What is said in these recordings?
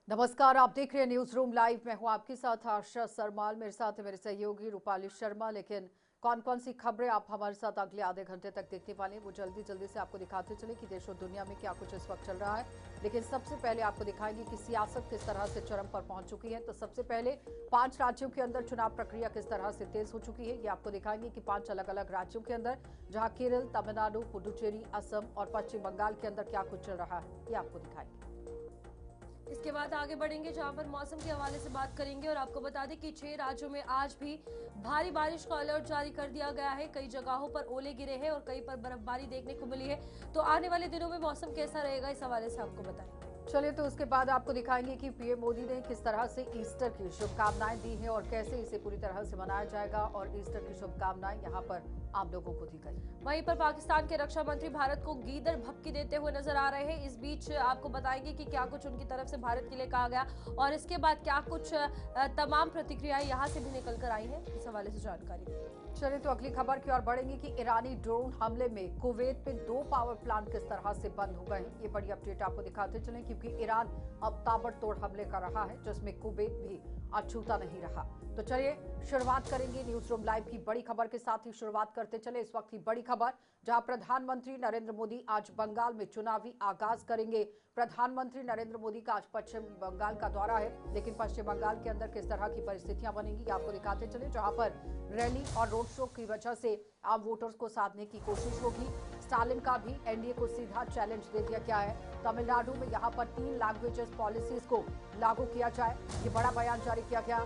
नमस्कार, आप देख रहे हैं न्यूज रूम लाइव। मैं हूं आपके साथ आशा सरमाल, मेरे साथ है मेरे सहयोगी रूपाली शर्मा। लेकिन कौन कौन सी खबरें आप हमारे साथ अगले आधे घंटे तक देखने वाले हैं वो जल्दी जल्दी से आपको दिखाते चले कि देश और दुनिया में क्या कुछ इस वक्त चल रहा है। लेकिन सबसे पहले आपको दिखाएंगे कि सियासत किस तरह से चरम पर पहुंच चुकी है। तो सबसे पहले 5 राज्यों के अंदर चुनाव प्रक्रिया किस तरह से तेज हो चुकी है, ये आपको दिखाएंगे कि 5 अलग अलग राज्यों के अंदर, जहां केरल, तमिलनाडु, पुडुचेरी, असम और पश्चिम बंगाल के अंदर क्या कुछ चल रहा है, ये आपको दिखाएंगे। इसके बाद आगे बढ़ेंगे जहां पर मौसम के हवाले से बात करेंगे और आपको बता दें कि 6 राज्यों में आज भी भारी बारिश का अलर्ट जारी कर दिया गया है। कई जगहों पर ओले गिरे हैं और कई पर बर्फबारी देखने को मिली है। तो आने वाले दिनों में मौसम कैसा रहेगा, इस हवाले से आपको बताएंगे। चलिए, तो उसके बाद आपको दिखाएंगे कि पीएम मोदी ने किस तरह से ईस्टर की शुभकामनाएं दी हैं और कैसे इसे पूरी तरह से मनाया जाएगा, और ईस्टर की शुभकामनाएं यहां पर आम लोगों को दी गई। वहीं पर पाकिस्तान के रक्षा मंत्री भारत को गीदड़ भपकी देते हुए नजर आ रहे हैं। इस बीच आपको बताएंगे कि क्या कुछ उनकी तरफ से भारत के लिए कहा गया और इसके बाद क्या कुछ तमाम प्रतिक्रियाएं यहां से भी निकल कर आई है, इस हवाले से जानकारी देंगे। चलिए, तो अगली खबर की ओर बढ़ेंगे कि ईरानी ड्रोन हमले में कुवैत में 2 पावर प्लांट किस तरह से बंद हो गए हैं। ये बड़ी अपडेट आपको दिखाते चलें, क्योंकि ईरान अब ताबड़तोड़ हमले कर रहा है, जिसमें कुवैत भी अछूता नहीं रहा। तो चलिए, शुरुआत करेंगे न्यूज रूम लाइव की बड़ी खबर के साथ ही शुरुआत करते चले इस वक्त की बड़ी खबर, जहां प्रधानमंत्री नरेंद्र मोदी आज बंगाल में चुनावी आगाज करेंगे। प्रधानमंत्री नरेंद्र मोदी का आज पश्चिम बंगाल का दौरा है, लेकिन पश्चिम बंगाल के अंदर किस तरह की परिस्थितियां बनेंगी आपको दिखाते चले, जहां पर रैली और रोड शो की वजह से आम वोटर्स को साधने की कोशिश होगी। स्टालिन का भी एनडीए को सीधा चैलेंज दे दिया गया है। तमिलनाडु में यहां पर 3 लैंग्वेजेस पॉलिसीज को लागू किया जाए, ये बड़ा बयान जारी किया गया।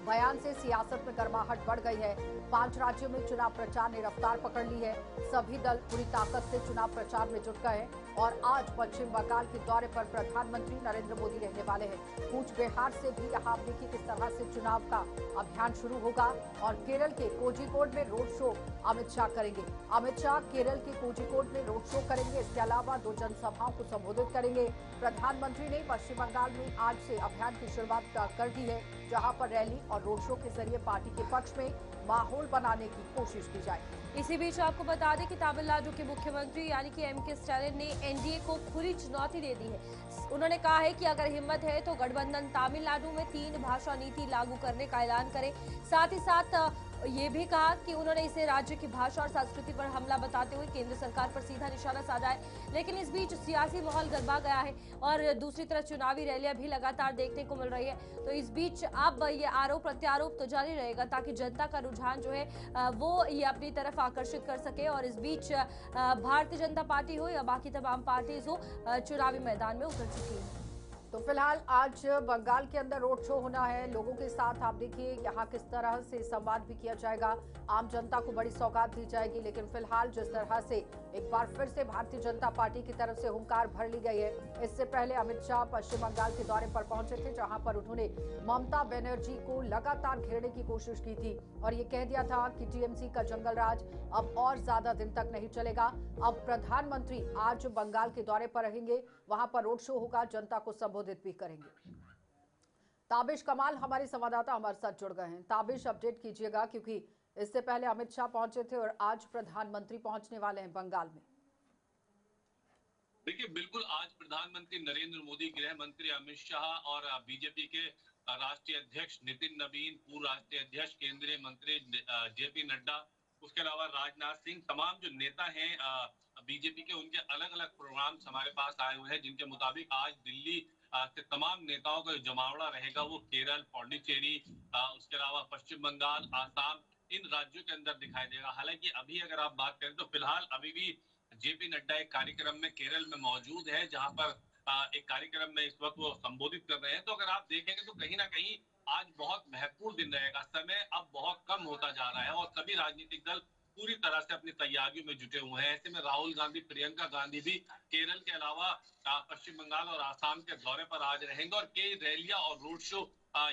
बयान से सियासत में गर्माहट बढ़ गई है। 5 राज्यों में चुनाव प्रचार ने रफ्तार पकड़ ली है। सभी दल पूरी ताकत से चुनाव प्रचार में जुट गए हैं और आज पश्चिम बंगाल के दौरे पर प्रधानमंत्री नरेंद्र मोदी रहने वाले हैं। कूच बिहार से भी यहाँ देखिए किस तरह से चुनाव का अभियान शुरू होगा। और केरल के कोझिकोड में रोड शो अमित शाह करेंगे। अमित शाह केरल के कोझिकोड में रोड शो करेंगे। इसके अलावा 2 जनसभाओं को संबोधित करेंगे। प्रधानमंत्री ने पश्चिम बंगाल में आज से अभियान की शुरुआत कर दी है, जहां पर रैली और रोड शो के जरिए पार्टी के पक्ष में माहौल बनाने की कोशिश की जाए। इसी बीच आपको बता दें कि तमिलनाडु के मुख्यमंत्री यानी कि एमके स्टालिन ने एनडीए को खुली चुनौती दे दी है। उन्होंने कहा है कि अगर हिम्मत है तो गठबंधन तमिलनाडु में 3 भाषा नीति लागू करने का ऐलान करे। साथ ही साथ ये भी कहा कि उन्होंने इसे राज्य की भाषा और संस्कृति पर हमला बताते हुए केंद्र सरकार पर सीधा निशाना साधा है। लेकिन इस बीच सियासी माहौल गरमा गया है और दूसरी तरफ चुनावी रैलियां भी लगातार देखने को मिल रही है। तो इस बीच अब ये आरोप प्रत्यारोप तो जारी रहेगा, ताकि जनता का रुझान जो है वो ये अपनी तरफ आकर्षित कर सके। और इस बीच भारतीय जनता पार्टी हो या बाकी तमाम पार्टीज हो, चुनावी मैदान में उतर चुकी है। तो फिलहाल आज बंगाल के अंदर रोड शो होना है। लोगों के साथ आप देखिए यहाँ किस तरह से संवाद भी किया जाएगा। आम जनता को बड़ी सौगात दी जाएगी। लेकिन फिलहाल जिस तरह से एक बार फिर से भारतीय जनता पार्टी की तरफ से हुंकार भर ली गई है। इससे पहले अमित शाह पश्चिम बंगाल के दौरे पर पहुंचे थे, जहां पर उन्होंने ममता बनर्जी को लगातार घेरने की कोशिश की थी और ये कह दिया था कि टीएमसी का जंगल राज अब और ज्यादा दिन तक नहीं चलेगा। अब प्रधानमंत्री आज बंगाल के दौरे पर रहेंगे, वहां पर रोड शो होगा, जनता को संबोधित भी करेंगे। ताबिश कमाल हमारे संवाददाता हमारे साथ जुड़ गए हैं। ताबिश, अपडेट कीजिएगा, क्योंकि इससे पहले अमित शाह पहुंचे थे और आज प्रधानमंत्री पहुंचने वाले हैं बंगाल में। देखिए, बिल्कुल आज प्रधानमंत्री नरेंद्र मोदी, गृह मंत्री अमित शाह और बीजेपी के राष्ट्रीय अध्यक्ष नितिन नवीन, पूर्व राष्ट्रीय अध्यक्ष केंद्रीय मंत्री जेपी नड्डा, उसके अलावा राजनाथ सिंह, तमाम जो नेता हैं बीजेपी के, उनके अलग अलग प्रोग्राम्स हमारे पास आए हुए हैं, जिनके मुताबिक आज दिल्ली से तमाम नेताओं का जो जमावड़ा रहेगा वो केरल, पौंडीचेरी, उसके अलावा पश्चिम बंगाल, आसाम, इन राज्यों के अंदर दिखाई देगा। हालांकि अभी अगर आप बात करें तो फिलहाल अभी भी जेपी नड्डा एक कार्यक्रम में केरल में मौजूद है, जहां पर एक कार्यक्रम में इस वक्त वो संबोधित कर रहे हैं। तो अगर आप देखेंगे तो कहीं ना कहीं आज बहुत महत्वपूर्ण दिन रहेगा। समय अब बहुत कम होता जा रहा है और सभी राजनीतिक दल पूरी तरह से अपनी तैयारियों में जुटे हुए हैं। ऐसे में राहुल गांधी, प्रियंका गांधी भी केरल के अलावा पश्चिम बंगाल और आसाम के दौरे पर आज रहेंगे और कई रैलियां और रोड शो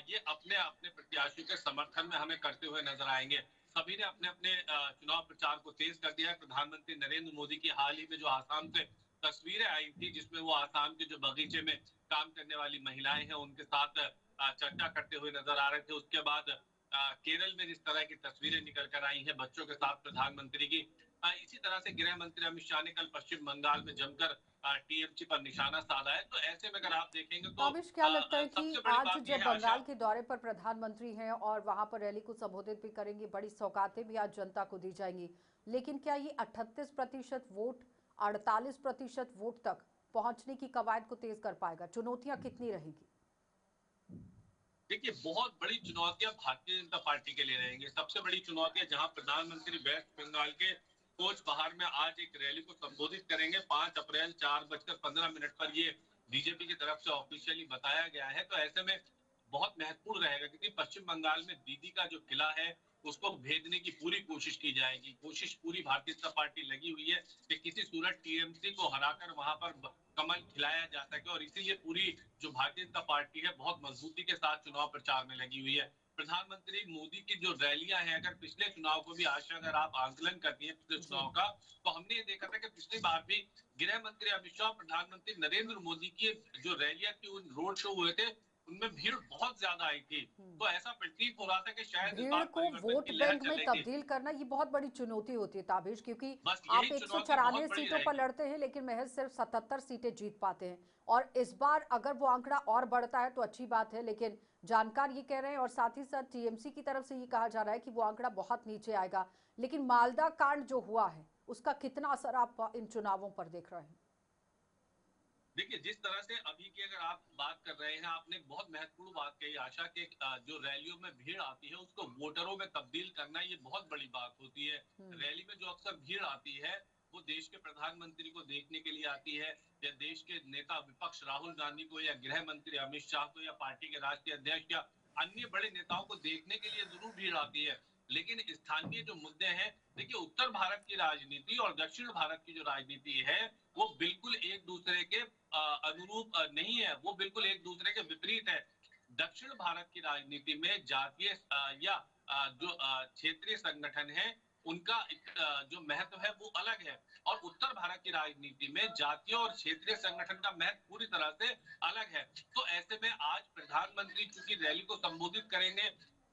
ये अपने अपने प्रत्याशियों के समर्थन में हमें करते हुए नजर आएंगे। सभी ने अपने अपने चुनाव प्रचार को तेज कर दिया है। प्रधानमंत्री नरेंद्र मोदी की हाल ही में जो आसाम से तस्वीरें आई थी, जिसमें वो आसाम के जो बगीचे में काम करने वाली महिलाएं हैं उनके साथ चर्चा करते हुए नजर आ रहे थे। उसके बाद केरल में जिस तरह की तस्वीरें निकल कर आई हैं बच्चों के साथ प्रधानमंत्री की, इसी तरह से गृह मंत्री अमित शाह ने कल पश्चिम बंगाल में जमकर टीएमसी पर निशाना साधा है। तो ऐसे में अगर आप देखेंगे तो ताबिश, क्या लगता है कि सबसे बड़ी आज बात यह जब है आशा। बंगाल के दौरे पर प्रधानमंत्री हैं और वहां पर रैली को संबोधित भी करेंगे, बड़ी सौगातें भी आज जनता को दी जाएंगी, लेकिन क्या ये 38% वोट 48% वोट तक पहुंचने की कवायद को तेज कर पाएगा? चुनौतियां कितनी रहेगी? देखिए, बहुत बड़ी चुनौतियां भारतीय जनता पार्टी के लिए रहेंगी। सबसे बड़ी चुनौतियां जहां प्रधानमंत्री वेस्ट बंगाल के कोचबिहार में आज एक रैली को संबोधित करेंगे 5 अप्रैल 4:15 पर, ये बीजेपी की तरफ से ऑफिशियली बताया गया है। तो ऐसे में बहुत महत्वपूर्ण रहेगा, क्योंकि पश्चिम बंगाल में दीदी का जो किला है उसको भेदने की पूरी कोशिश की जाएगी। कोशिश पूरी भारतीय जनता पार्टी लगी हुई है कि किसी सूरत टीएमसी को हराकर वहां पर कमल खिलाया जा सके, और इसीलिए पूरी जो भारतीय जनता पार्टी है बहुत मजबूती के साथ चुनाव प्रचार में लगी हुई है। प्रधानमंत्री मोदी की जो रैलियां हैं, अगर पिछले चुनाव को भी आशा अगर आप आंकलन करती हैं पिछले चुनाव का, तो हमने ये देखा था कि पिछली बार भी गृह मंत्री अमित शाह, प्रधानमंत्री नरेंद्र मोदी की जो रैलियां थी, उन रोड शो हुए थे, उनमें भीड़ बहुत ज्यादा आई थी। तो ऐसा प्रतीत हो रहा था कि शायद इस भीड़ बार को परिवर्तन वोट की लहर बैंक में चलेगी। तब्दील करना ये बहुत बड़ी चुनौती होती है ताबिश, क्योंकि बस आप यही चुनौती 194 बहुत बड़ी सीटों पर रहेगी। लड़ते हैं लेकिन महज सिर्फ 77 सीटें जीत पाते हैं। और इस बार अगर वो आंकड़ा और बढ़ता है तो अच्छी बात है, लेकिन जानकार ये कह रहे हैं और साथ ही साथ टीएमसी की तरफ से ये कहा जा रहा है कि वो आंकड़ा बहुत नीचे आएगा। लेकिन मालदा कांड जो हुआ है उसका कितना असर आप इन चुनावों पर देख रहे हैं? देखिए, जिस तरह से अभी की अगर आप बात कर रहे हैं, आपने एक बहुत महत्वपूर्ण बात कही आशा के, जो रैलियों में भीड़ आती है उसको वोटरों में तब्दील करना, ये बहुत बड़ी बात होती है। रैली में जो अक्सर भीड़ आती है वो देश के प्रधानमंत्री को देखने के लिए आती है, या देश के नेता विपक्ष राहुल गांधी को, या गृह मंत्री अमित शाह को, या पार्टी के राष्ट्रीय अध्यक्ष, या अन्य बड़े नेताओं को देखने के लिए जरूर भीड़ आती है। लेकिन स्थानीय जो मुद्दे हैं, देखिए, उत्तर भारत की राजनीति और दक्षिण भारत की जो राजनीति है वो बिल्कुल एक दूसरे के अनुरूप नहीं है, वो बिल्कुल एक दूसरे के विपरीत है। दक्षिण भारत की राजनीति में जातीय या जो क्षेत्रीय संगठन है उनका जो महत्व है वो अलग है, और उत्तर भारत की राजनीति में जातीय और क्षेत्रीय संगठन का महत्व पूरी तरह से अलग है। तो ऐसे में आज प्रधानमंत्री चूंकि रैली को संबोधित करेंगे,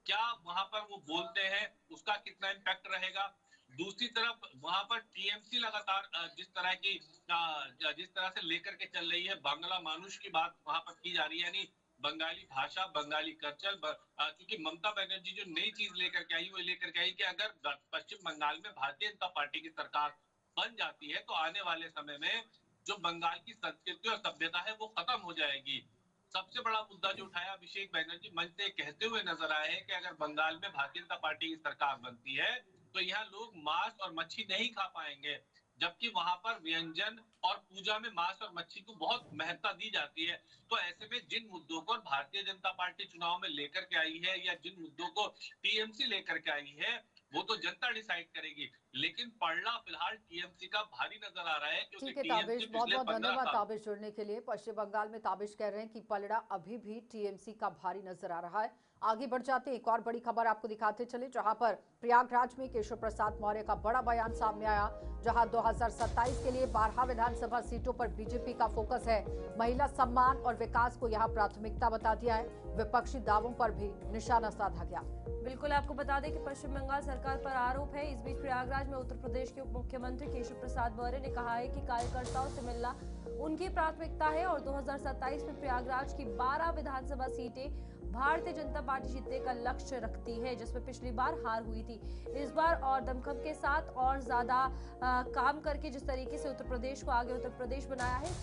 क्या वहां पर वो बोलते हैं उसका कितना इम्पैक्ट रहेगा। दूसरी तरफ वहां पर टीएमसी लगातार जिस तरह से लेकर के चल रही है, बांग्ला मानुष की बात वहां पर की जा रही है, यानी बंगाली भाषा, बंगाली कल्चर। क्योंकि ममता बनर्जी जो नई चीज लेकर के आई, वो लेकर के आई कि अगर पश्चिम बंगाल में भारतीय जनता पार्टी की सरकार बन जाती है तो आने वाले समय में जो बंगाल की संस्कृति और सभ्यता है वो खत्म हो जाएगी। सबसे बड़ा मुद्दा जो उठाया अभिषेक बनर्जी मंच से कहते हुए नजर आए हैं कि अगर बंगाल में भारतीय जनता पार्टी की सरकार बनती है तो यहाँ लोग मांस और मच्छी नहीं खा पाएंगे, जबकि वहां पर व्यंजन और पूजा में मांस और मच्छी को बहुत महत्ता दी जाती है। तो ऐसे में जिन मुद्दों को भारतीय जनता पार्टी चुनाव में लेकर के आई है, या जिन मुद्दों को टीएमसी लेकर के आई है, वो तो जनता डिसाइड करेगी, लेकिन पलड़ा फिलहाल टीएमसी का भारी नजर आ रहा है, क्योंकि ठीक है टीएमसी ताबिश, बहुत पिछले बहुत 15 धन्यवाद साल ताबिश जुड़ने के लिए। पश्चिम बंगाल में ताबिश कह रहे हैं कि पलड़ा अभी भी टीएमसी का भारी नजर आ रहा है। आगे बढ़ जाते हैं, एक और बड़ी खबर आपको दिखाते चले, जहां पर प्रयागराज में केशव प्रसाद मौर्य का बड़ा बयान सामने आया, जहां 2027 के लिए 12 विधानसभा सीटों पर बीजेपी का फोकस है। महिला सम्मान और विकास को यहां प्राथमिकता बता दिया है। विपक्षी दावों पर भी निशाना साधा गया। बिल्कुल, आपको बता दें कि पश्चिम बंगाल सरकार पर आरोप है। इस बीच प्रयागराज में उत्तर प्रदेश के उप मुख्यमंत्री केशव प्रसाद मौर्य ने कहा है कि कार्यकर्ताओं से मिलना उनकी प्राथमिकता है, और 2027 में प्रयागराज की 12 विधानसभा सीटें भारतीय जनता पार्टी जीतने का लक्ष्य रखती है, जिसमें पिछली बार हार हुई थी। इस बार और दमखम के साथ और ज्यादा काम करके जिस तरीके से उत्तर प्रदेश को आगे उत्तर प्रदेश बनाया है,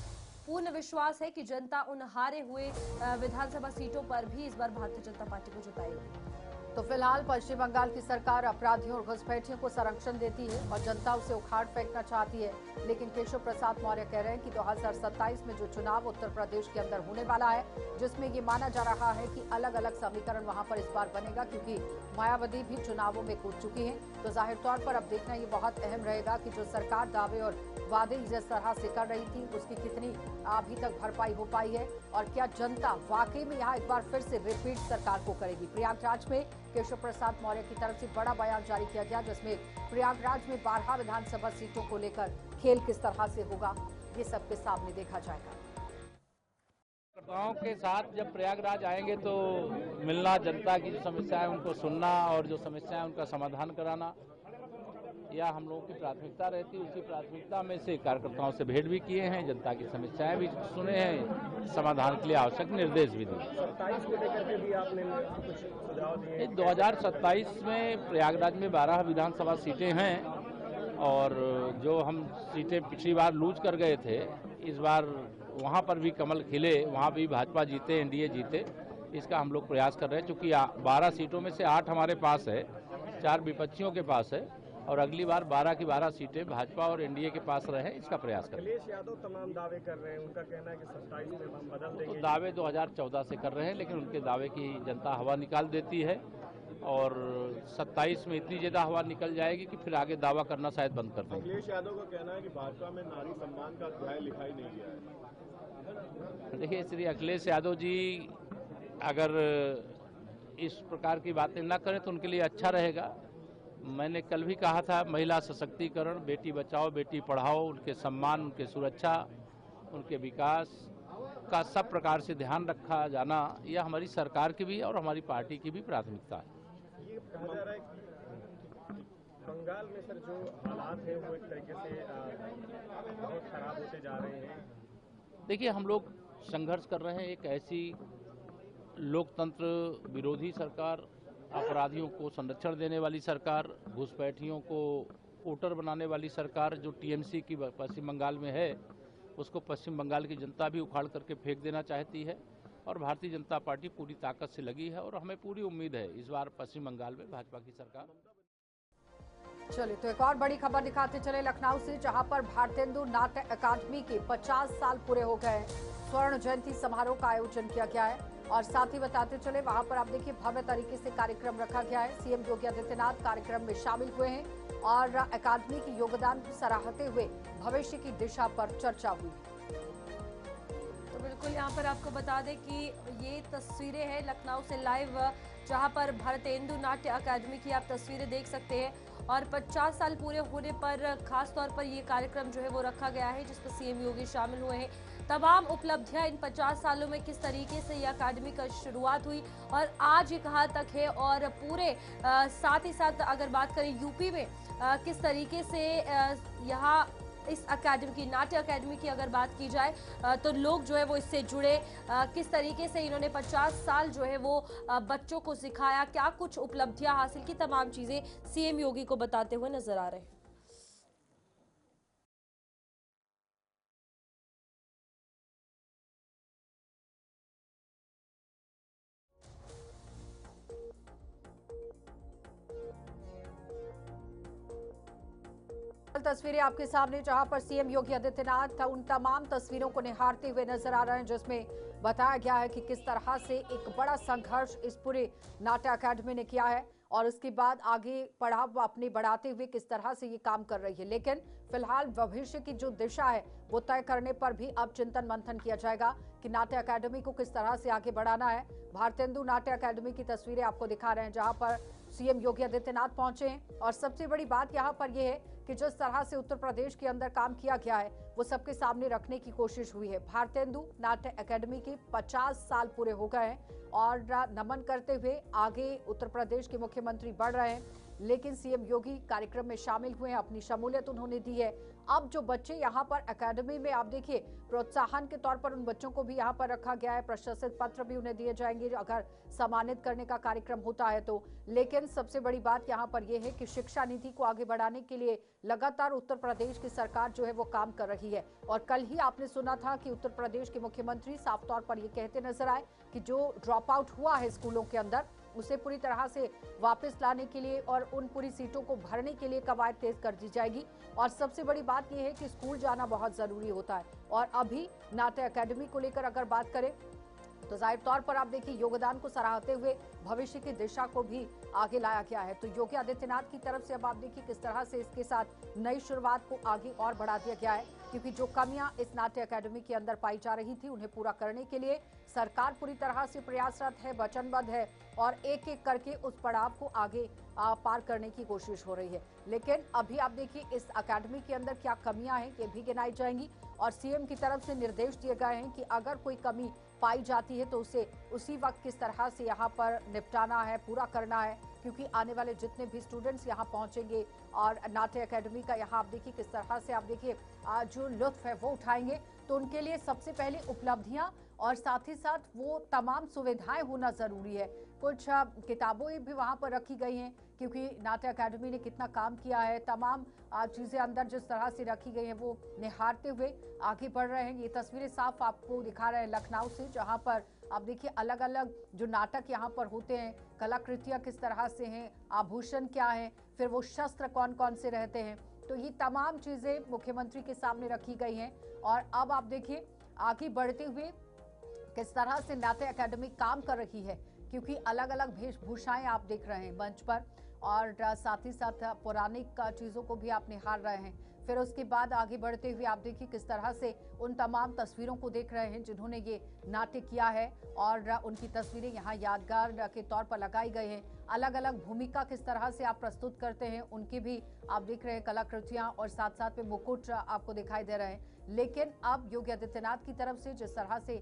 पूर्ण विश्वास है कि जनता उन हारे हुए विधानसभा सीटों पर भी इस बार भारतीय जनता पार्टी को जिताएगी। तो फिलहाल पश्चिम बंगाल की सरकार अपराधियों और घुसपैठियों को संरक्षण देती है और जनता उसे उखाड़ फेंकना चाहती है, लेकिन केशव प्रसाद मौर्य कह रहे हैं कि 2027 में जो चुनाव उत्तर प्रदेश के अंदर होने वाला है, जिसमें ये माना जा रहा है कि अलग अलग समीकरण वहां पर इस बार बनेगा, क्योंकि मायावती भी चुनावों में कूद चुकी हैं। तो जाहिर तौर पर अब देखना ये बहुत अहम रहेगा कि जो सरकार दावे और वादे जिस तरह से कर रही थी उसकी कितनी अभी तक भरपाई हो पाई है, और क्या जनता वाकई में यहाँ एक बार फिर से रिपीट सरकार को करेगी। प्रयागराज में केशव प्रसाद मौर्य की तरफ से बड़ा बयान जारी किया गया, जिसमें प्रयागराज में 12 विधानसभा सीटों को लेकर खेल किस तरह से होगा ये सबके सामने देखा जाएगा। कार्यकर्ताओं के साथ जब प्रयागराज आएंगे तो मिलना, जनता की जो समस्या है उनको सुनना और जो समस्या है उनका समाधान कराना, या हम लोगों की प्राथमिकता रहती है, उसी प्राथमिकता में से कार्यकर्ताओं से भेंट भी किए हैं, जनता की समस्याएं भी सुने हैं, समाधान के लिए आवश्यक निर्देश भी दिए। 27 को लेकर के भी आपने कुछ सुझाव दिए? 2027 में प्रयागराज में 12 विधानसभा सीटें हैं और जो हम सीटें पिछली बार लूज कर गए थे, इस बार वहाँ पर भी कमल खिले, वहाँ भी भाजपा जीते, एनडीए जीते, इसका हम लोग प्रयास कर रहे हैं। चूँकि 12 सीटों में से 8 हमारे पास है, 4 विपक्षियों के पास है और अगली बार 12 की 12 सीटें भाजपा और एनडीए के पास रहे, इसका प्रयास करें। अखिलेश यादव तमाम दावे कर रहे हैं, उनका कहना है कि 27 में हम बदल देंगे। तो दावे 2014 से कर रहे हैं, लेकिन उनके दावे की जनता हवा निकाल देती है और 27 में इतनी ज्यादा हवा निकल जाएगी कि फिर आगे दावा करना शायद बंद कर देंगे। अखिलेश यादव का कहना है कि भाजपा में नारी सम्मान का अध्याय लिखा ही नहीं गया है। देखिए, श्री अखिलेश यादव जी अगर इस प्रकार की बातें ना करें तो उनके लिए अच्छा रहेगा। मैंने कल भी कहा था, महिला सशक्तिकरण, बेटी बचाओ बेटी पढ़ाओ, उनके सम्मान, उनके सुरक्षा, उनके विकास का सब प्रकार से ध्यान रखा जाना, यह हमारी सरकार की भी और हमारी पार्टी की भी प्राथमिकता है। ये कहा जा रहा है कि बंगाल में सर जो हालात है वो एक तरीके से बहुत खराब होते जा रहे हैं। देखिए, हम लोग संघर्ष कर रहे हैं, एक ऐसी लोकतंत्र विरोधी सरकार, अपराधियों को संरक्षण देने वाली सरकार, घुसपैठियों को वोटर बनाने वाली सरकार जो टीएमसी की पश्चिम बंगाल में है, उसको पश्चिम बंगाल की जनता भी उखाड़ करके फेंक देना चाहती है और भारतीय जनता पार्टी पूरी ताकत से लगी है और हमें पूरी उम्मीद है इस बार पश्चिम बंगाल में भाजपा की सरकार। चलिए, तो एक और बड़ी खबर दिखाते चले लखनऊ से, जहां पर भारतेंदु नाट्य अकादमी के 50 साल पूरे हो गए। स्वर्ण जयंती समारोह का आयोजन किया गया है और साथ ही बताते चले वहां पर आप देखिए भव्य तरीके से कार्यक्रम रखा गया है। सीएम योगी आदित्यनाथ कार्यक्रम में शामिल हुए हैं और अकादमी के योगदान को सराहते हुए भविष्य की दिशा पर चर्चा हुई। तो बिल्कुल यहाँ पर आपको बता दें कि ये तस्वीरें हैं लखनऊ से लाइव, जहां पर भारतेंदु नाट्य अकादमी की आप तस्वीरें देख सकते हैं और 50 साल पूरे होने पर खास तौर पर ये कार्यक्रम जो है वो रखा गया है, जिसमें सीएम योगी शामिल हुए हैं। तमाम उपलब्धियां इन 50 सालों में किस तरीके से ये अकादमी का शुरुआत हुई और आज ये कहाँ तक है और पूरे साथ ही साथ अगर बात करें यूपी में किस तरीके से यहाँ इस अकेडमी की, नाट्य अकेडमी की अगर बात की जाए तो लोग जो है वो इससे जुड़े, किस तरीके से इन्होंने 50 साल जो है वो बच्चों को सिखाया, क्या कुछ उपलब्धियां हासिल की, तमाम चीजें सीएम योगी को बताते हुए नजर आ रहे हैं। तस्वीरें आपके सामने, जहां पर सीएम योगी आदित्यनाथ उन तमाम तस्वीरों को निहारते हुए नजर आ रहे हैं जिसमें बताया गया है कि किस तरह से एक बड़ा संघर्ष इस पूरे नाट्य अकादमी ने किया है और उसके बाद आगे पड़ाव अपने बढ़ाते हुए किस तरह से ये काम कर रही है। लेकिन फिलहाल भविष्य की जो दिशा है वो तय करने पर भी अब चिंतन मंथन किया जाएगा कि नाट्य अकादमी को किस तरह से आगे बढ़ाना है। भारतेंदु नाट्य अकादमी की तस्वीरें आपको दिखा रहे हैं जहां पर सीएम योगी आदित्यनाथ पहुंचे हैं और सबसे बड़ी बात यहां पर यह है कि जिस तरह से उत्तर प्रदेश के अंदर काम किया गया है वो सबके सामने रखने की कोशिश हुई है। भारतेंदु नाट्य अकादमी के 50 साल पूरे हो गए हैं और नमन करते हुए आगे उत्तर प्रदेश के मुख्यमंत्री बढ़ रहे हैं, लेकिन सीएम योगी कार्यक्रम में शामिल हुए हैं, अपनी शमूलियत उन्होंने दी है। अब जो बच्चे यहाँ पर अकादमी में आप देखिए प्रोत्साहन के तौर पर उन बच्चों को भी यहाँ पर रखा गया है, प्रशस्ति पत्र भी उन्हें दिए जाएंगे अगर सम्मानित करने का कार्यक्रम होता है तो। लेकिन सबसे बड़ी बात यहाँ पर यह है कि शिक्षा नीति को आगे बढ़ाने के लिए लगातार उत्तर प्रदेश की सरकार जो है वो काम कर रही है और कल ही आपने सुना था कि उत्तर प्रदेश के मुख्यमंत्री साफ तौर पर ये कहते नजर आए कि जो ड्रॉप आउट हुआ है स्कूलों के अंदर उसे पूरी तरह से वापस लाने के लिए और उन पूरी सीटों को भरने के लिए कवायद तेज कर दी जाएगी। और सबसे बड़ी बात यह है कि स्कूल जाना बहुत जरूरी होता है और अभी नाट्य अकादमी को लेकर अगर बात करें तो जाहिर तौर पर आप देखिए योगदान को सराहते हुए भविष्य की दिशा को भी आगे लाया गया है। तो योगी आदित्यनाथ की तरफ से अब आप देखिए किस तरह से इसके साथ नई शुरुआत को आगे और बढ़ा दिया गया है, क्योंकि जो कमियां इस नाट्य अकादमी के अंदर पाई जा रही थी उन्हें पूरा करने के लिए सरकार पूरी तरह से प्रयासरत है, वचनबद्ध है और एक एक करके उस पड़ाव को आगे पार करने की कोशिश हो रही है। लेकिन अभी आप देखिए इस अकादमी के अंदर क्या कमियां हैं ये भी गिनाई जाएंगी और सीएम की तरफ से निर्देश दिए गए हैं कि अगर कोई कमी पाई जाती है तो उसे उसी वक्त किस तरह से यहाँ पर निपटाना है, पूरा करना है, क्योंकि आने वाले जितने भी स्टूडेंट्स यहाँ पहुंचेंगे और नाट्य एकेडमी का यहाँ आप देखिए किस तरह से आप देखिए जो लुत्फ है वो उठाएंगे, तो उनके लिए सबसे पहले उपलब्धियां और साथ ही साथ वो तमाम सुविधाएं होना जरूरी है। कुछ किताबें भी वहां पर रखी गई हैं, क्योंकि नाट्य एकेडमी ने कितना काम किया है, तमाम चीजें अंदर जिस तरह से रखी गई हैं वो निहारते हुए आगे बढ़ रहे हैं। ये तस्वीरें साफ आपको दिखा रहे हैं लखनऊ से, जहां पर आप देखिए अलग अलग जो नाटक यहाँ पर होते हैं, कलाकृतियां किस तरह से हैं, आभूषण क्या है, फिर वो शस्त्र कौन कौन से रहते हैं, तो ये तमाम चीजें मुख्यमंत्री के सामने रखी गई हैं। और अब आप देखिए आगे बढ़ते हुए किस तरह से नाट्य एकेडमी काम कर रही है, क्योंकि अलग अलग वेशभूषाएं आप देख रहे हैं मंच पर और साथ ही साथ पौराणिक चीजों को भी आप निहार रहे हैं। फिर उसके बाद आगे बढ़ते हुए आप देखिए किस तरह से उन तमाम तस्वीरों को देख रहे हैं जिन्होंने ये नाट्य किया है और उनकी तस्वीरें यहाँ यादगार के तौर पर लगाई गई हैं। अलग अलग भूमिका किस तरह से आप प्रस्तुत करते हैं उनकी भी आप देख रहे हैं कलाकृतियां, और साथ साथ में मुकुट आपको दिखाई दे रहे हैं। लेकिन अब योगी आदित्यनाथ की तरफ से जिस तरह से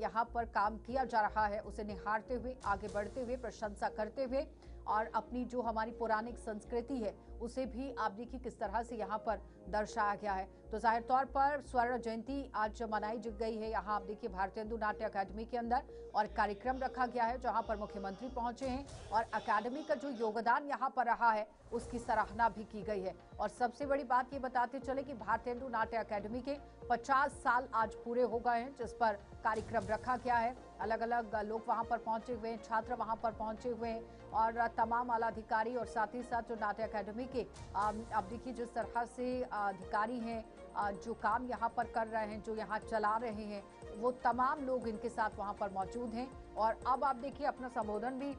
यहाँ पर काम किया जा रहा है उसे निहारते हुए, आगे बढ़ते हुए, प्रशंसा करते हुए और अपनी जो हमारी पौराणिक संस्कृति है उसे भी आप देखिए किस तरह से यहाँ पर दर्शाया गया है। तो जाहिर तौर पर स्वर्ण जयंती आज मनाई गई है यहाँ आप देखिए भारतेंदु नाट्य अकादमी के अंदर, और कार्यक्रम रखा गया है जहाँ पर मुख्यमंत्री पहुंचे हैं और अकादमी का जो योगदान यहाँ पर रहा है उसकी सराहना भी की गई है। और सबसे बड़ी बात ये बताते चले कि भारतेंदु नाट्य अकादमी के 50 साल आज पूरे हो गए हैं, जिस पर कार्यक्रम रखा गया है। अलग अलग लोग वहां पर पहुंचे हुए हैं, छात्र वहां पर पहुंचे हुए हैं और तमाम आला अधिकारी और साथ ही साथ जो नाट्य अकादमी के आप देखिए जिस तरह से अधिकारी हैं जो काम यहाँ पर कर रहे हैं, जो यहाँ चला रहे हैं, वो तमाम लोग इनके साथ वहाँ पर मौजूद हैं। और अब आप देखिए अपना संबोधन भी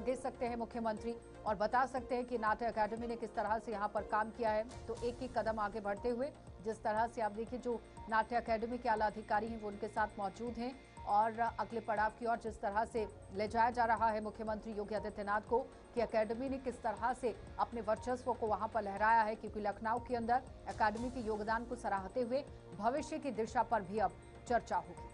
दे सकते हैं मुख्यमंत्री और बता सकते हैं कि नाट्य अकादमी ने किस तरह से यहाँ पर काम किया है। तो एक एक कदम आगे बढ़ते हुए जिस तरह से आप देखिए जो नाट्य अकादमी के आला अधिकारी हैं वो उनके साथ मौजूद हैं और अगले पड़ाव की ओर जिस तरह से ले जाया जा रहा है मुख्यमंत्री योगी आदित्यनाथ को कि अकादमी ने किस तरह से अपने वर्चस्व को वहां पर लहराया है, क्योंकि लखनऊ के अंदर अकादमी के योगदान को सराहते हुए भविष्य की दिशा पर भी अब चर्चा होगी।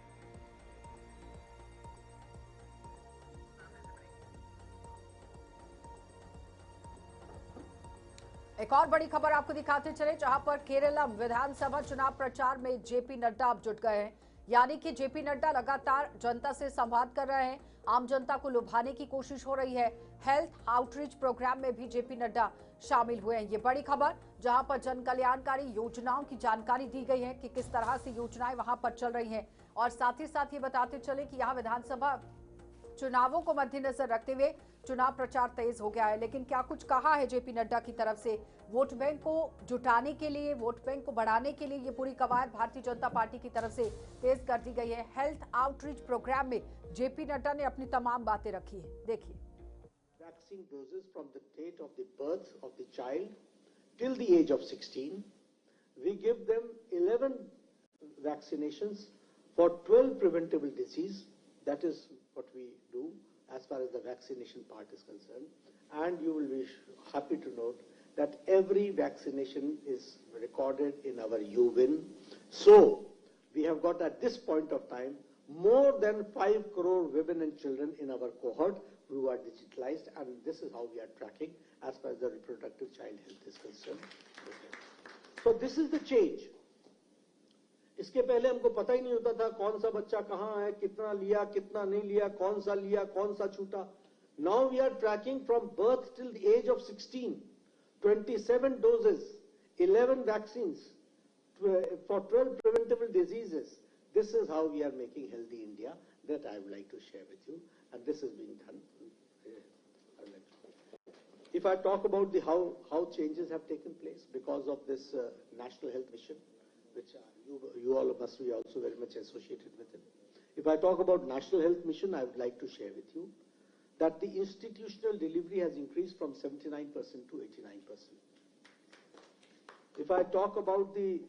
एक और बड़ी खबर आपको दिखाते चले, जहां पर केरलम विधानसभा चुनाव प्रचार में जेपी नड्डा अब जुट गए हैं। यानी कि जेपी नड्डा लगातार जनता से संवाद कर रहे हैं, आम जनता को लुभाने की कोशिश हो रही है। हेल्थ आउटरीच प्रोग्राम में भी जेपी नड्डा शामिल हुए हैं। ये बड़ी खबर, जहां पर जन कल्याणकारी योजनाओं की जानकारी दी गई है कि किस तरह से योजनाएं वहां पर चल रही हैं। और साथ ही साथ ये बताते चले कि यहाँ विधानसभा चुनावों को मद्देनजर रखते हुए चुनाव प्रचार तेज हो गया है। लेकिन क्या कुछ कहा है जेपी नड्डा की तरफ से, वोट बैंक को जुटाने के लिए, वोट बैंक को बढ़ाने के लिए ये पूरी कवायद भारतीय जनता पार्टी की तरफ से तेज कर दी गई है। हेल्थ आउटरीच प्रोग्राम में जेपी नड्डा ने अपनी तमाम बातें रखी है, देखिए। Vaccine doses from the date of the birth of the child till the age of 16. We give them 11 vaccinations for 12 preventable disease. That is what we do as far as the vaccination part is concerned. And you will be happy to note that every vaccination is recorded in our UWIN. So we have got at this point of time more than 5 crore women and children in our cohort who are digitalized, and this is how we are tracking as far as the reproductive child health is concerned. So this is the change. इसके पहले हमको पता ही नहीं होता था कौन सा बच्चा कहाँ है, कितना लिया, कितना नहीं लिया, कौन सा लिया, कौन सा छूटा. Now we are tracking from birth till the age of 16, 27 doses, 11 vaccines for 12 preventable diseases. This is how we are making healthy India, that I would like to share with you, and this is being done. If I talk about the how changes have taken place because of this National Health Mission, which you all must be also very much associated with it. If I talk about National Health Mission, I would like to share with you that the institutional delivery has increased from 79% to 89%. If I talk about the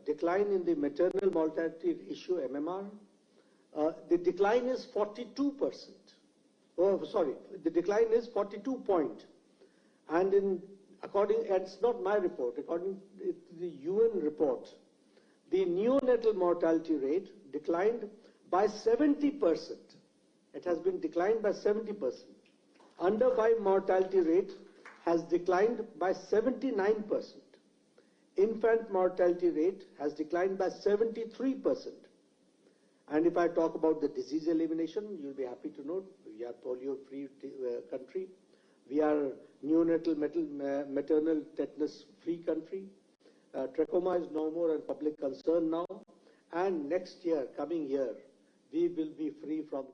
decline in the maternal mortality ratio, MMR, the decline is 42%. Oh, sorry, the decline is 42 point. And it's not my report, according to the UN report, the neonatal mortality rate declined by 70%. It has been declined by 70%. under 5 mortality rate has declined by 79%. Infant mortality rate has declined by 73%. And if I talk about the disease elimination, you'll be happy to note we are polio-free country. We are neonatal maternal tetanus-free country. Trachoma is no more a public concern now. And next year, coming year, we will be free from.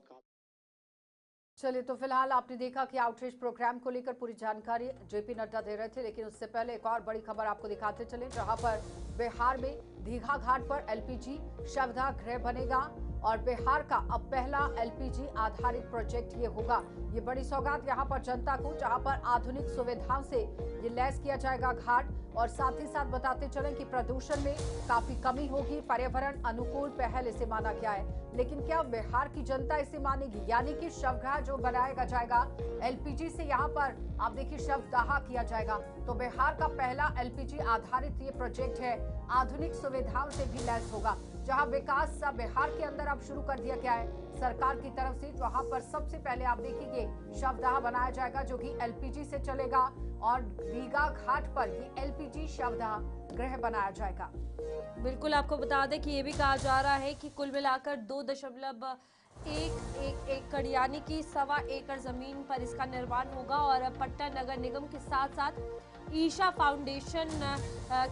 चलिए, तो फिलहाल आपने देखा कि outreach programme को लेकर पूरी जानकारी जेपी नड्डा दे रहे थे, लेकिन उससे पहले एक और बड़ी खबर आपको दिखाते चले, जहां पर बिहार में दीघा घाट पर एलपीजी शवदाह गृह बनेगा और बिहार का अब पहला एलपीजी आधारित प्रोजेक्ट ये होगा। ये बड़ी सौगात यहाँ पर जनता को, जहाँ पर आधुनिक सुविधाओं से ये लैस किया जाएगा घाट। और साथ ही साथ बताते चलें कि प्रदूषण में काफी कमी होगी, पर्यावरण अनुकूल पहल इसे माना गया है। लेकिन क्या बिहार की जनता इसे मानेगी? यानी कि शवदाह जो बनाया जाएगा एलपीजी से, यहाँ पर आप देखिए शवदाह किया जाएगा। तो बिहार का पहला एलपीजी आधारित ये प्रोजेक्ट है, आधुनिक सुविधाओं से भी लैस होगा, जहां विकास बिहार के अंदर अब शुरू कर दिया गया है सरकार की तरफ से। वहां पर सबसे पहले आप देखिए शवदाह बनाया जाएगा जो कि एलपीजी से चलेगा और दीघा घाट पर ये एलपीजी शवदाह गृह बनाया जाएगा। बिल्कुल, आपको बता दें कि ये भी कहा जा रहा है कि कुल मिलाकर 2.1 एकड़ यानी कि 1.25 एकड़ जमीन पर इसका निर्माण होगा। और पटना नगर निगम के साथ साथ ईशा फाउंडेशन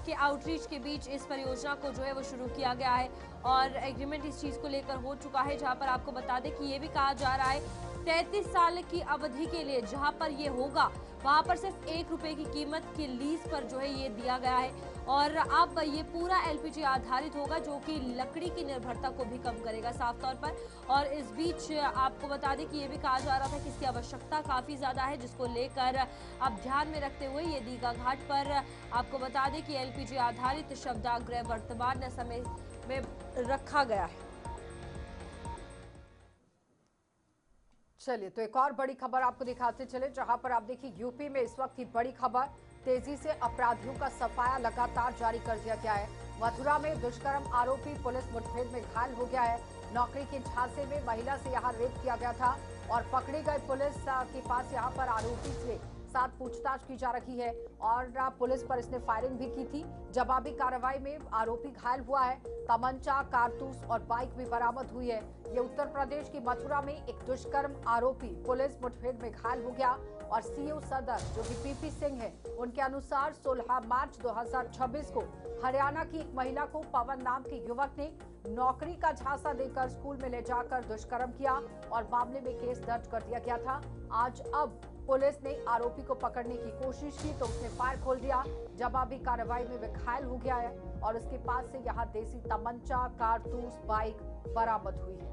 के आउटरीच के बीच इस परियोजना को जो है वो शुरू किया गया है और एग्रीमेंट इस चीज़ को लेकर हो चुका है, जहां पर आपको बता दें कि ये भी कहा जा रहा है 33 साल की अवधि के लिए जहां पर ये होगा वहां पर सिर्फ 1 रुपए की कीमत के लीज पर जो है ये दिया गया है। और अब ये पूरा एलपीजी आधारित होगा जो कि लकड़ी की निर्भरता को भी कम करेगा साफ तौर पर। और इस बीच आपको बता दें कि ये भी कहा जा रहा था कि इसकी आवश्यकता काफ़ी ज़्यादा है, जिसको लेकर अब ध्यान में रखते हुए ये दीघा घाट पर आपको बता दें कि एलपीजी आधारित शवदाह गृह वर्तमान समय में रखा गया है। चलिए, तो एक और बड़ी खबर आपको दिखाते चले, जहां पर आप देखिए यूपी में इस वक्त की बड़ी खबर, तेजी से अपराधियों का सफाया लगातार जारी कर दिया गया है। मथुरा में दुष्कर्म आरोपी पुलिस मुठभेड़ में घायल हो गया है। नौकरी के झांसे में महिला से यहां रेप किया गया था और पकड़ी गई पुलिस के पास यहां पर आरोपी से साथ पूछताछ की जा रही है और पुलिस पर इसने फायरिंग भी की थी। जवाबी कार्रवाई में आरोपी घायल हुआ है। तमंचा, कारतूस और बाइक भी बरामद हुई है। ये उत्तर प्रदेश की मथुरा में एक दुष्कर्म आरोपी पुलिस मुठभेड़ में घायल हो गया और सीओ सदर जो कि पीपी सिंह है, उनके अनुसार 16 मार्च 2026 को हरियाणा की एक महिला को पवन नाम के युवक ने नौकरी का झांसा देकर स्कूल में ले जाकर दुष्कर्म किया और मामले में केस दर्ज कर दिया गया था। आज अब पुलिस ने आरोपी को पकड़ने की कोशिश की तो उसने फायर खोल दिया। जवाबी कार्रवाई में वह घायल हो गया है और उसके पास से यहां देसी तमंचा, कारतूस, बाइक बरामद हुई है।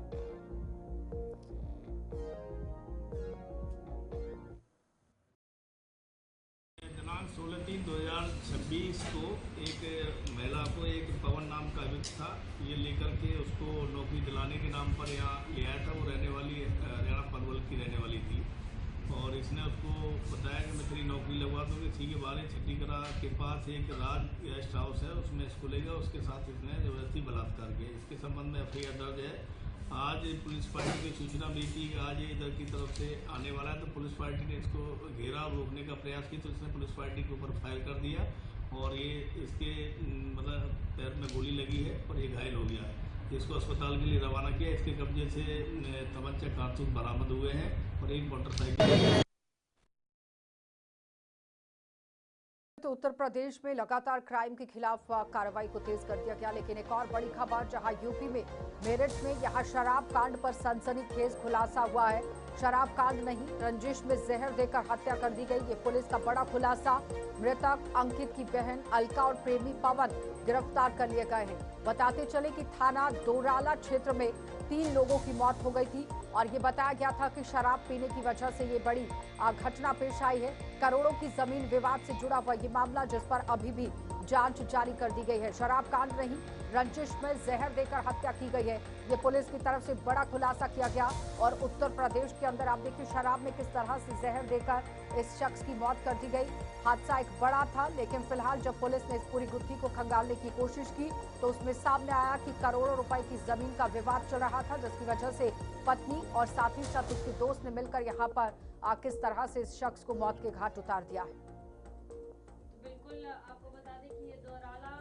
दिनांक 16/3/2026 को एक महिला को एक पवन नाम का व्यक्ति था, ये लेकर के उसको नौकरी दिलाने के नाम पर यहाँ ले आया था। वो रहने वाली हरियाणा पनवल की रहने वाली थी और इसने उसको बताया कि मैं तेरी नौकरी लगवा दूँगी। इसी के बारे छत्तीसगढ़ के पास एक राज गेस्ट हाउस है, उसमें इसको ले गया। उसके साथ इसने जबरदस्ती बलात्कार किया। इसके संबंध में एफआईआर दर्ज है। आज पुलिस पार्टी की सूचना मिली थी कि आज ये इधर की तरफ से आने वाला है, तो पुलिस पार्टी ने इसको घेरा और रोकने का प्रयास किया, तो इसने पुलिस पार्टी के ऊपर फायर कर दिया और ये इसके मतलब पैर में गोली लगी है और ये घायल हो गया है। इसको अस्पताल के लिए रवाना किया। इसके कब्जे से तमंचा, कारतूस बरामद हुए हैं और एक मोटरसाइकिल। तो उत्तर प्रदेश में लगातार क्राइम के खिलाफ कार्रवाई को तेज कर दिया गया। लेकिन एक और बड़ी खबर, जहां यूपी में मेरठ में यहां शराब कांड पर सनसनीखेज खुलासा हुआ है। शराब कांड नहीं, रंजिश में जहर देकर हत्या कर दी गई, ये पुलिस का बड़ा खुलासा। मृतक अंकित की बहन अलका और प्रेमी पवन गिरफ्तार कर लिए गए हैं। बताते चले कि थाना दोराला क्षेत्र में 3 लोगों की मौत हो गई थी और ये बताया गया था कि शराब पीने की वजह से ये बड़ी घटना पेश आई है। करोड़ों की जमीन विवाद से जुड़ा हुआ ये मामला, जिस पर अभी भी जांच जारी कर दी गई है। शराब कांड नहीं, रंजिश में जहर देकर हत्या की गई है, ये पुलिस की तरफ से बड़ा खुलासा किया गया। और उत्तर प्रदेश के अंदर आप देखिए शराब में किस तरह से जहर देकर इस शख्स की मौत कर दी गई। हादसा एक बड़ा था, लेकिन फिलहाल जब पुलिस ने इस पूरी गुत्थी को खंगालने की कोशिश की तो उसमें सामने आया कि करोड़ों रुपए की जमीन का विवाद चल रहा था, जिसकी वजह से पत्नी और साथ ही साथ उसके दोस्त ने मिलकर यहाँ पर किस तरह से इस शख्स को मौत के घाट उतार दिया है। बिल्कुल आपको बता दें कि ये दौराला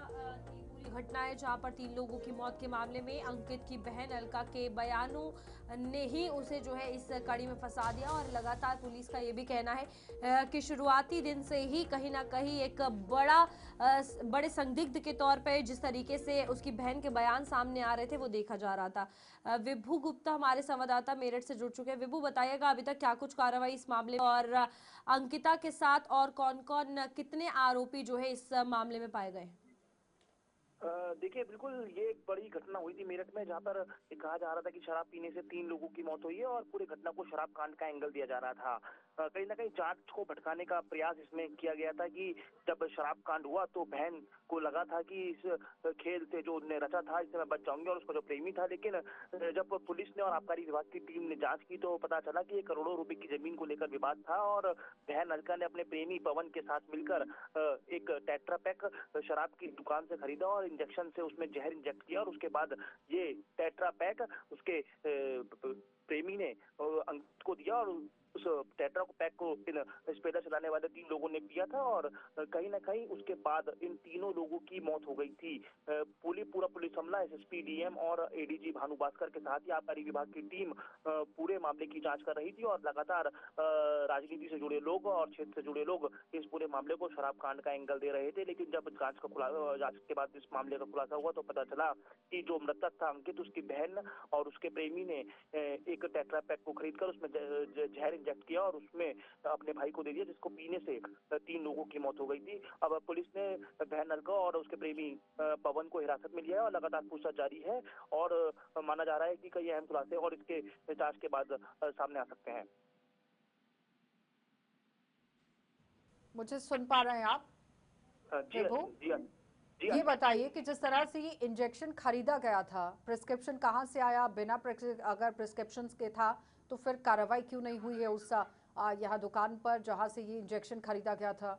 की पूरी घटना है, जहां पर 3 लोगों की मौत के मामले में अंकित की बहन अलका के बयानों ने ही उसे जो है इस कड़ी में फंसा दिया। और लगातार पुलिस का ये भी कहना है कि शुरुआती दिन से ही कहीं ना कहीं एक बड़े संदिग्ध के तौर पे जिस तरीके से उसकी बहन के बयान सामने आ रहे थे वो देखा जा रहा था। विभू गुप्ता हमारे संवाददाता मेरठ से जुड़ चुके हैं। विभू, बताइएगा अभी तक क्या कुछ कार्रवाई इस मामले में, और अंकिता के साथ और कौन कौन कितने आरोपी जो है इस मामले में पाए गए? देखिए, बिल्कुल ये एक बड़ी घटना हुई थी मेरठ में, जहां पर कहा जा रहा था कि शराब पीने से 3 लोगों की मौत हुई है और पूरी घटना को शराब कांड का एंगल दिया जा रहा था। कहीं ना कहीं जांच को भटकाने का प्रयास इसमें किया गया था कि जब शराब कांड हुआ तो बहन को लगा था कि इस खेल से जो उन्हें रचा था इससे मैं बच जाऊंगी, और उसका जो प्रेमी था। लेकिन जब पुलिस ने और आबकारी विभाग की टीम ने जांच की तो पता चला कि करोड़ों रुपए की जमीन को लेकर विवाद था, और बहन अलका ने अपने प्रेमी पवन के साथ मिलकर एक टेट्रा पैक शराब की दुकान से खरीदा और इंजेक्शन से उसमें जहर इंजेक्ट किया, और उसके बाद ये टेट्रा पैक उसके प्रेमी ने अंकित को दिया, और उस टेट्रा पैक को इन स्पेडर चलाने वाले 3 लोगों ने पिया था। और कहीं ना कहीं उसके बाद इन तीनों लोगों की मौत हो गई थी। पूरा पुलिस अमला एसएसपी डीएम और एडीजी भानु भास्कर के साथ ही आबकारी विभाग की टीम पूरे मामले की जांच कर रही थी, और लगातार राजनीति से जुड़े लोग और क्षेत्र से जुड़े लोग इस पूरे मामले को शराब कांड का एंगल दे रहे थे। लेकिन जब जांच के बाद इस मामले का खुलासा हुआ तो पता चला कि जो मृतक था अंकित, उसकी बहन और उसके प्रेमी ने एक टेट्रा पैक को खरीदकर उसमें जहर इंजेक्ट किया और उसमें अपने भाई को दे दिया, जिसको पीने से 3 लोगों की मौत हो गई थी। अब पुलिस ने बहन अलका और उसके प्रेमी पवन को हिरासत में लिया है और लगातार पूछताछ जारी है, और माना जा रहा है कि कई अहम खुलासे और इसके जांच के बाद सामने आ सकते हैं। मुझे सुन पा रहे हैं आप? जी, ये बताइए कि जिस तरह से ये इंजेक्शन खरीदा गया था, प्रिस्क्रिप्शन कहाँ से आया? बिना अगर प्रिस्क्रिप्शन के था तो फिर कार्रवाई क्यों नहीं हुई है उस यहाँ दुकान पर जहाँ से ये इंजेक्शन खरीदा गया था?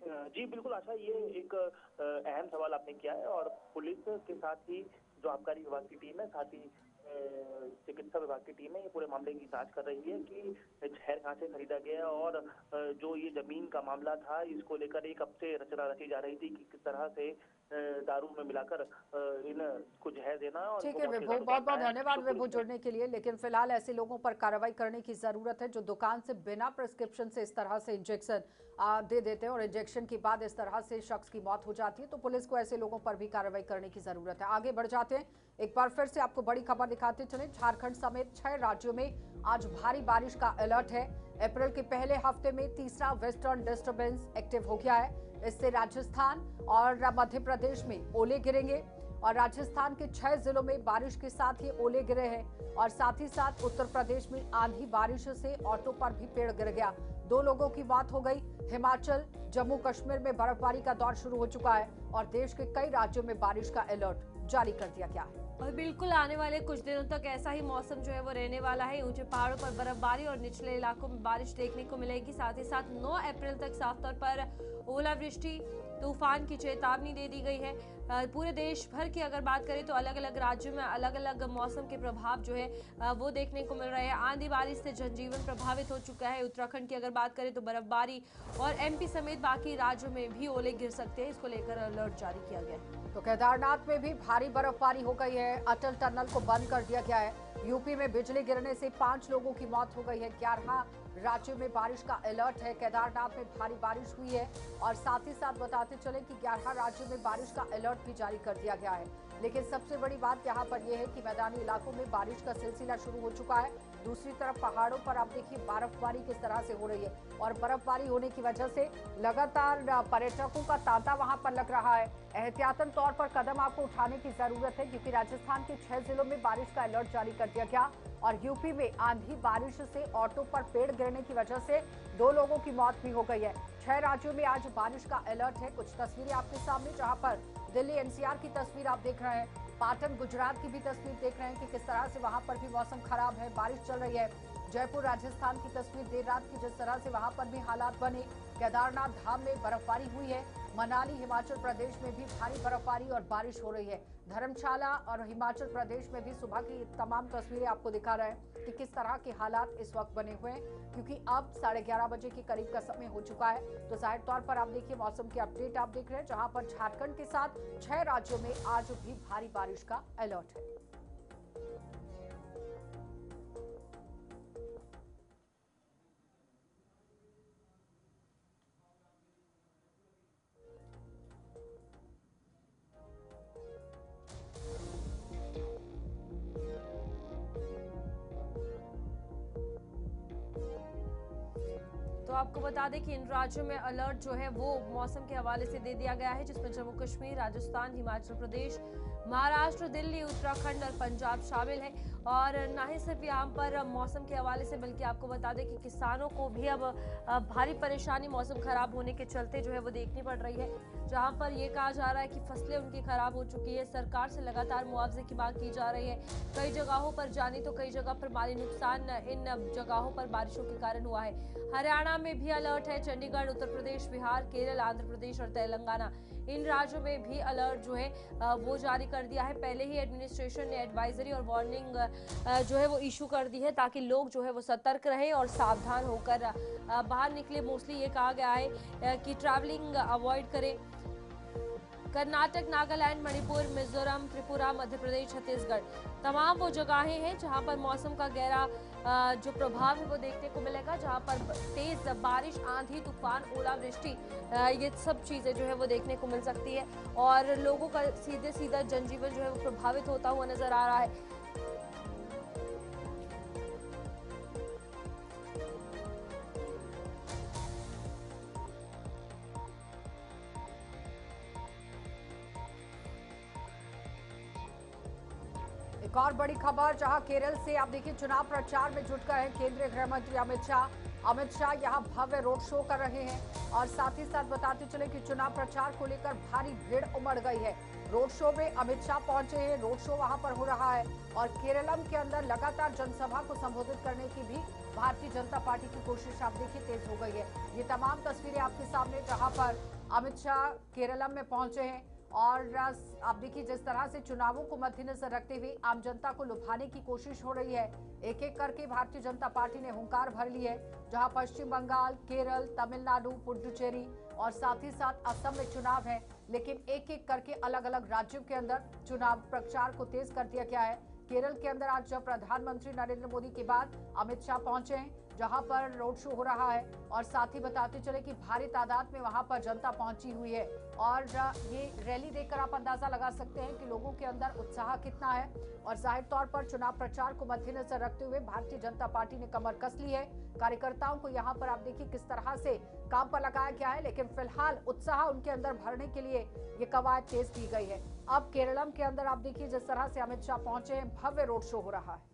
जी बिल्कुल आशा, ये एक अहम सवाल आपने किया है, और पुलिस के साथ ही जो आबकारी विभाग की टीम है, साथ ही चिकित्सा विभाग की टीम है, ये पूरे मामले की जांच कर रही है कि जहर कहाँ से खरीदा गया, और जो ये जमीन का मामला था इसको लेकर एक हफ्ते रचना रची जा रही थी कि किस तरह से दारू में मिलाकर इनको जहर देना। और ठीक है विभू, बहुत बहुत धन्यवाद विभू जुड़ने के लिए। लेकिन फिलहाल ऐसे लोगों पर कार्रवाई करने की जरूरत है जो दुकान से बिना प्रिस्क्रिप्शन से इस तरह से इंजेक्शन दे देते हैं और इंजेक्शन के बाद इस तरह से शख्स की मौत हो जाती है, तो पुलिस को ऐसे लोगों पर भी कार्रवाई करने की जरूरत है। आगे बढ़ जाते हैं, एक बार फिर से आपको बड़ी खबर दिखाते चले। झारखंड समेत 6 राज्यों में आज भारी बारिश का अलर्ट है। अप्रैल के पहले हफ्ते में तीसरा वेस्टर्न डिस्टर्बेंस एक्टिव हो गया है। इससे राजस्थान और मध्य प्रदेश में ओले गिरेंगे, और राजस्थान के 6 जिलों में बारिश के साथ ही ओले गिरे हैं, और साथ ही साथ उत्तर प्रदेश में आंधी बारिश से ऑटो पर भी पेड़ गिर गया, 2 लोगों की मौत हो गई। हिमाचल, जम्मू कश्मीर में बर्फबारी का दौर शुरू हो चुका है, और देश के कई राज्यों में बारिश का अलर्ट जारी कर दिया गया है। और बिल्कुल आने वाले कुछ दिनों तक ऐसा ही मौसम जो है वो रहने वाला है। ऊंचे पहाड़ों पर बर्फबारी और निचले इलाकों में बारिश देखने को मिलेगी। साथ ही साथ 9 अप्रैल तक साफ तौर पर ओलावृष्टि, तूफान की चेतावनी दे दी गई है। पूरे देश भर की अगर बात करें तो अलग अलग राज्यों में अलग अलग मौसम के प्रभाव जो है वो देखने को मिल रहे हैं। आंधी बारिश से जनजीवन प्रभावित हो चुका है। उत्तराखंड की अगर बात करें तो बर्फबारी, और एमपी समेत बाकी राज्यों में भी ओले गिर सकते हैं, इसको लेकर अलर्ट जारी किया गया है। तो केदारनाथ में भी भारी बर्फबारी हो गई है। अटल टनल को बंद कर दिया गया है। यूपी में बिजली गिरने से 5 लोगों की मौत हो गई है। 11 राज्यों में बारिश का अलर्ट है। केदारनाथ में भारी बारिश हुई है, और साथ ही साथ बताते चले कि 11 राज्यों में बारिश का अलर्ट भी जारी कर दिया गया है। लेकिन सबसे बड़ी बात यहाँ पर यह है कि मैदानी इलाकों में बारिश का सिलसिला शुरू हो चुका है। दूसरी तरफ पहाड़ों पर आप देखिए बर्फबारी किस तरह से हो रही है, और बर्फबारी होने की वजह से लगातार पर्यटकों का तांता वहां पर लग रहा है। एहतियातन तौर पर कदम आपको उठाने की जरूरत है, क्योंकि राजस्थान के 6 जिलों में बारिश का अलर्ट जारी कर दिया गया, और यूपी में आंधी बारिश से ऑटो पर पेड़ गिरने की वजह से 2 लोगों की मौत भी हो गई है। 6 राज्यों में आज बारिश का अलर्ट है। कुछ तस्वीरें आपके सामने, जहां पर दिल्ली एनसीआर की तस्वीर आप देख रहे हैं, पाटन गुजरात की भी तस्वीर देख रहे हैं कि किस तरह से वहां पर भी मौसम खराब है, बारिश चल रही है। जयपुर राजस्थान की तस्वीर देर रात की, जिस तरह से वहां पर भी हालात बने। केदारनाथ धाम में बर्फबारी हुई है। मनाली हिमाचल प्रदेश में भी भारी बर्फबारी और बारिश हो रही है। धर्मशाला और हिमाचल प्रदेश में भी सुबह की तमाम तस्वीरें आपको दिखा रहे हैं कि किस तरह के हालात इस वक्त बने हुए हैं, क्योंकि अब 11:30 बजे के करीब का समय हो चुका है। तो जाहिर तौर पर आप देखिए मौसम की अपडेट आप देख रहे हैं, जहां पर झारखंड के साथ 6 राज्यों में आज भी भारी बारिश का अलर्ट है। तो आपको बता दें कि इन राज्यों में अलर्ट जो है वो मौसम के हवाले से दे दिया गया है, जिसमें जम्मू कश्मीर, राजस्थान, हिमाचल प्रदेश, महाराष्ट्र, दिल्ली, उत्तराखंड और पंजाब शामिल है। और ना ही सिर्फ यहाँ पर मौसम के हवाले से, बल्कि आपको बता दें कि किसानों को भी अब भारी परेशानी मौसम खराब होने के चलते जो है वो देखनी पड़ रही है। जहाँ पर ये कहा जा रहा है कि फसलें उनकी खराब हो चुकी है, सरकार से लगातार मुआवजे की मांग की जा रही है। कई जगहों पर जानी तो कई जगह पर माली नुकसान इन जगहों पर बारिशों के कारण हुआ है। हरियाणा में भी अलर्ट है। चंडीगढ़, उत्तर प्रदेश, बिहार, केरल, आंध्र प्रदेश और तेलंगाना, इन राज्यों में भी अलर्ट जो है वो जारी कर दिया है। पहले ही एडमिनिस्ट्रेशन ने एडवाइजरी और वार्निंग जो है वो इशू कर दी है, ताकि लोग जो है वो सतर्क रहे और सावधान होकर बाहर निकले। मोस्टली ये कहा गया है कि ट्रैवलिंग अवॉइड करें। कर्नाटक, नागालैंड, मणिपुर, मिजोरम, त्रिपुरा, मध्य प्रदेश, छत्तीसगढ़, तमाम वो जगहें हैं जहां पर मौसम का गहरा जो प्रभाव है वो देखने को मिलेगा, जहां पर तेज बारिश, आंधी, तूफान, ओलावृष्टि, ये सब चीज़ें जो है वो देखने को मिल सकती है। और लोगों का सीधा जनजीवन जो है वो प्रभावित होता हुआ नजर आ रहा है। एक और बड़ी खबर, जहां केरल से आप देखिए चुनाव प्रचार में जुट गए हैं केंद्रीय गृह मंत्री अमित शाह। अमित शाह यहां भव्य रोड शो कर रहे हैं और साथ ही साथ बताते चले कि चुनाव प्रचार को लेकर भारी भीड़ उमड़ गई है। रोड शो में अमित शाह पहुंचे हैं, रोड शो वहां पर हो रहा है और केरलम के अंदर लगातार जनसभा को संबोधित करने की भी भारतीय जनता पार्टी की कोशिश आप देखिए तेज हो गई है। ये तमाम तस्वीरें आपके सामने, जहां पर अमित शाह केरलम में पहुंचे हैं और आप देखिए जिस तरह से चुनावों को मद्देनजर रखते हुए आम जनता को लुभाने की कोशिश हो रही है। एक एक करके भारतीय जनता पार्टी ने हुंकार भर ली है, जहां पश्चिम बंगाल, केरल, तमिलनाडु, पुडुचेरी और साथ ही साथ असम में चुनाव है, लेकिन एक एक करके अलग अलग राज्यों के अंदर चुनाव प्रचार को तेज कर दिया गया है। केरल के अंदर आज जब प्रधानमंत्री नरेंद्र मोदी के बाद अमित शाह पहुंचे हैं, जहां पर रोड शो हो रहा है और साथ ही बताते चले कि भारी तादाद में वहां पर जनता पहुंची हुई है और ये रैली देखकर आप अंदाजा लगा सकते हैं कि लोगों के अंदर उत्साह कितना है। और जाहिर तौर पर चुनाव प्रचार को मद्देनजर रखते हुए भारतीय जनता पार्टी ने कमर कस ली है। कार्यकर्ताओं को यहाँ पर आप देखिए किस तरह से काम पर लगाया गया है, लेकिन फिलहाल उत्साह उनके अंदर भरने के लिए ये कवायद तेज की गई है। अब केरलम के अंदर आप देखिए जिस तरह से अमित शाह पहुंचे हैं, भव्य रोड शो हो रहा है।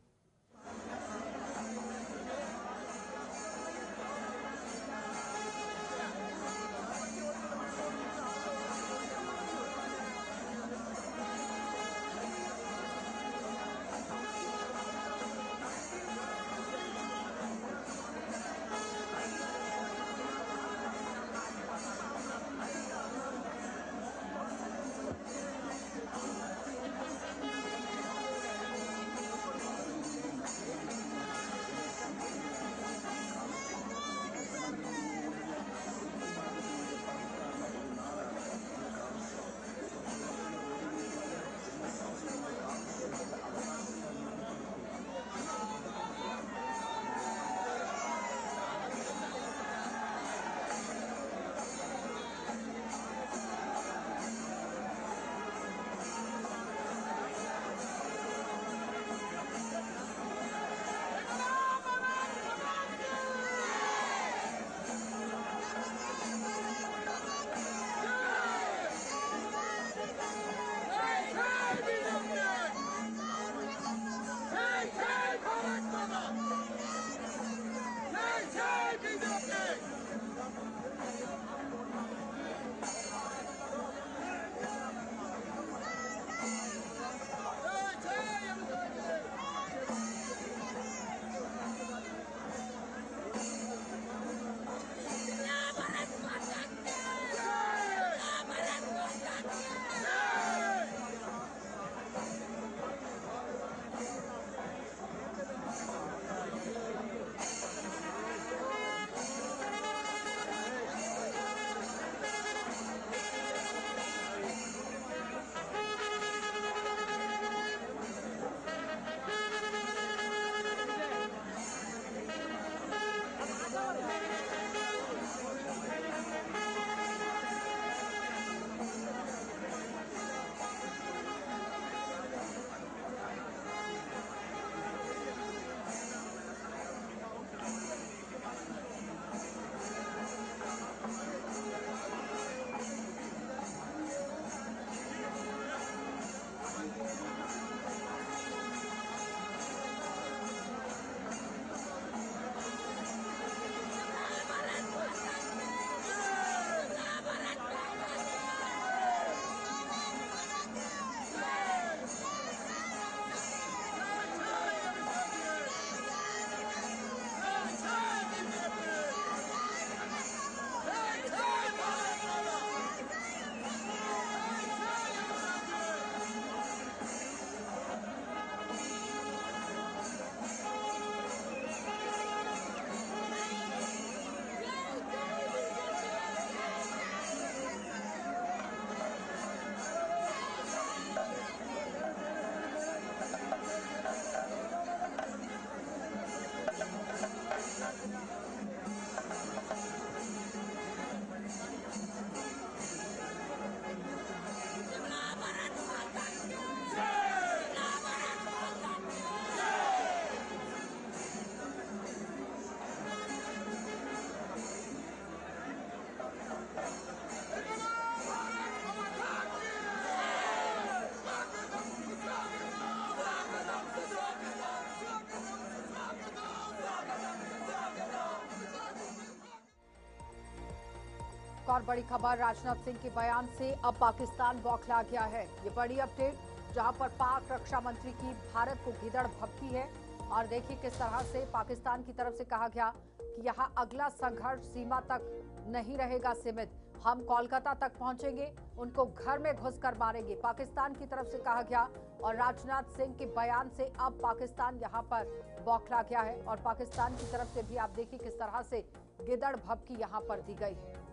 एक और बड़ी खबर, राजनाथ सिंह के बयान से अब पाकिस्तान बौखला गया है। ये बड़ी अपडेट जहां पर पाक रक्षा मंत्री की भारत को गिदड़ भपकी है और देखिए किस तरह से पाकिस्तान की तरफ से कहा गया कि यहां अगला संघर्ष सीमा तक नहीं रहेगा सीमित, हम कोलकाता तक पहुंचेंगे, उनको घर में घुसकर मारेंगे, पाकिस्तान की तरफ से कहा गया। और राजनाथ सिंह के बयान से अब पाकिस्तान यहां पर बौखला गया है और पाकिस्तान की तरफ से भी आप देखिए किस तरह से गिदड़ भपकी यहां पर दी गई है।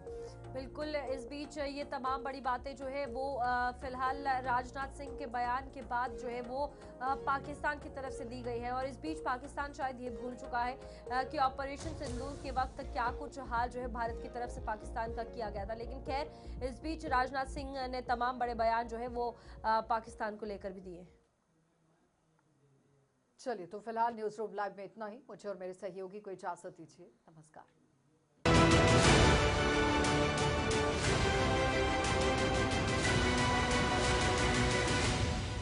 बिल्कुल, इस बीच ये तमाम बड़ी बातें जो है वो फिलहाल राजनाथ सिंह के बयान के बाद जो है वो पाकिस्तान की तरफ से दी गई है। और इस बीच पाकिस्तान शायद ये भूल चुका है कि ऑपरेशन सिंदूर के वक्त क्या कुछ हाल जो है भारत की तरफ से पाकिस्तान का किया गया था। लेकिन खैर इस बीच राजनाथ सिंह ने तमाम बड़े बयान जो है वो पाकिस्तान को लेकर भी दिए। चलिए, तो फिलहाल न्यूज रूम लाइव में इतना ही। मुझे और मेरे सहयोगी को इजाजत दीजिए। नमस्कार।